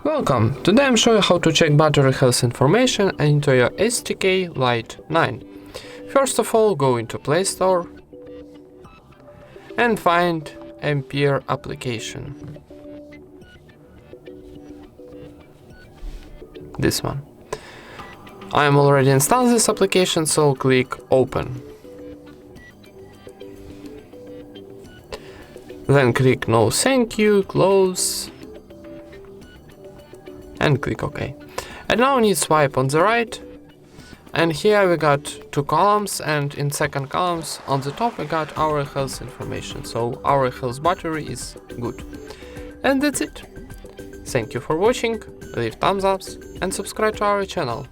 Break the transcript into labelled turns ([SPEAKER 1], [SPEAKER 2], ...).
[SPEAKER 1] Welcome! Today I'm showing how to check battery health information into your STK LIFE 9. First of all, go into Play Store and find Ampere application. This one. I am already installed this application, so click Open. Then click No Thank You, Close, and click OK. And now we need swipe on the right, and here we got two columns, and in second columns on the top we got our health information, so our health battery is good. And that's it. Thank you for watching, leave thumbs ups and subscribe to our channel.